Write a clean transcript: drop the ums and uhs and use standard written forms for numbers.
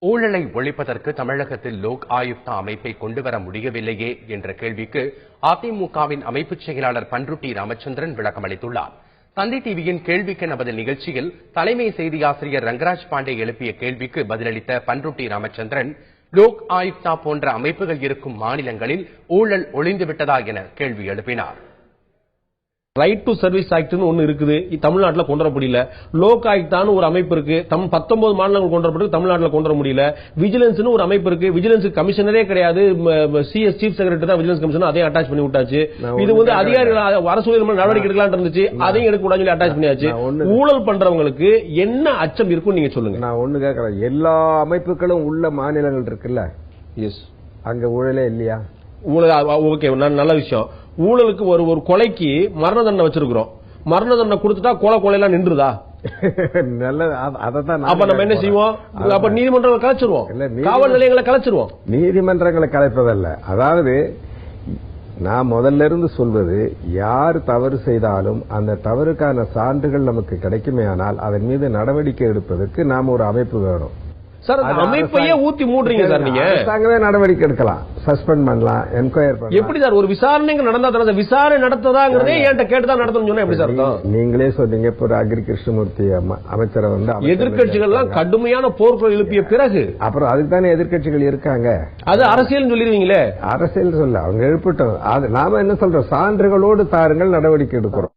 ஊழலை ஒழிப்பதற்கு தமிழகத்தில் லோக் ஆயுக்தா அமைப்பை கொண்டுவர முடியவில்லையே என்ற கேள்விக்கு அதிமுகவின் அமைப்புச் செயலாளர் பண்ருட்டி ராமச்சந்திரன் விளக்கம் அளித்துள்ளார். தந்தை டிவியின் கேள்விக்கென பதில் நிகழ்ச்சியில் தலைமை செய்தியாசிரியர் ரங்கராஜ் பாண்டே எழுப்பிய கேள்விக்கு பதிலளித்த பண்ருட்டி ராமச்சந்திரன், லோக் ஆயுக்தா போன்ற அமைப்புகள் இருக்கும் மாநிலங்களில் ஊழல் ஒழிந்துவிட்டதா என கேள்வி எழுப்பினார். ரைட் டு சர்வீஸ் ஆக்ட்னு ஒன்னு இருக்குது, தமிழ்நாட்டில் கொண்டு வர முடியல. லோக் ஆயுக்தான்னு ஒரு அமைப்பு இருக்கு, 19 மாநிலங்கள் கொண்டு வரப்பட்டு தமிழ்நாட்டில் கொண்டு வர முடியல. விஜிலன்ஸ்னு ஒரு அமைப்பு இருக்கு, விஜிலன்ஸ் கமிஷனரே கிடையாது, சிஎஸ் சீஃப் செக்ரட்டரி தான் விஜிலன்ஸ் கமிஷனர், அதையும் அட்டாச் பண்ணி விட்டாச்சு. இது வந்து அதிகாரிகள் அரசு நடவடிக்கை எடுக்கலாம் இருந்துச்சு, அதையும் எடுக்கக்கூடாதுன்னு சொல்லி அட்டாச் பண்ணியாச்சு. ஊழல் பண்றவங்களுக்கு என்ன அச்சம் இருக்கும் நீங்க சொல்லுங்க. நான் ஒண்ணு கேட்கறேன், எல்லா அமைப்புகளும் உள்ள மாநிலங்கள் இருக்குல்ல, எஸ், அங்க ஊழலே இல்லையா? ஊழல் ஓகே, நல்ல விஷயம். ஊழலுக்கு ஒரு கொலைக்கு மரண தண்டனை வச்சிருக்கிறோம், மரண தண்டனை கொடுத்துட்டா கொலையெல்லாம் நின்றுதா? நல்லது. அதான் அப்ப நம்ம என்ன செய்வோம்? அப்ப நீதிமன்றங்களை கலைச்சிருவோம், காவல் நிலையங்களை கலைச்சிருவோம். நீதிமன்றங்களை கலைப்பதல்ல, அதாவது நான் முதல்ல இருந்து சொல்வது, யார் தவறு செய்தாலும் அந்த தவறுக்கான சான்றுகள் நமக்கு கிடைக்குமே ஆனால் அதன் மீது நடவடிக்கை எடுப்பதற்கு நாம் ஒரு அமைப்பு வேணும். சார், அமைப்பையே ஊத்தி மூடுறீங்க சார். நீங்க அரசாங்கமே நடவடிக்கை எடுக்கலாம், சஸ்பெண்ட் பண்ணலாம், என்கொயர் பண்ணலாம். எப்படி சார் ஒரு விசாரணைகள் நடந்தா தானே விசாரணை நடத்ததாங்கிறதே என்கிட்ட கேட்டுதான் நடத்தணும் சொன்னா எப்படி சார் அர்த்தம்? நீங்களே சொன்னீங்க, இப்போ அக்ரி கிருஷ்ணமூர்த்தி அமைச்சரை வந்து எதிர்கட்சிகள் எல்லாம் கடுமையான போர்க்குரல் எழுப்பிய பிறகு அப்புறம் அதுக்கு தானே எதிர்கட்சிகள் இருக்காங்க. அது அரசியல் சொல்லிருவீங்களே. அரசியல் சொல்ல அவங்க எழுப்பிட்டோம். நாம என்ன சொல்றோம், சான்றுகளோடு தாருங்கள், நடவடிக்கை எடுக்கிறோம்.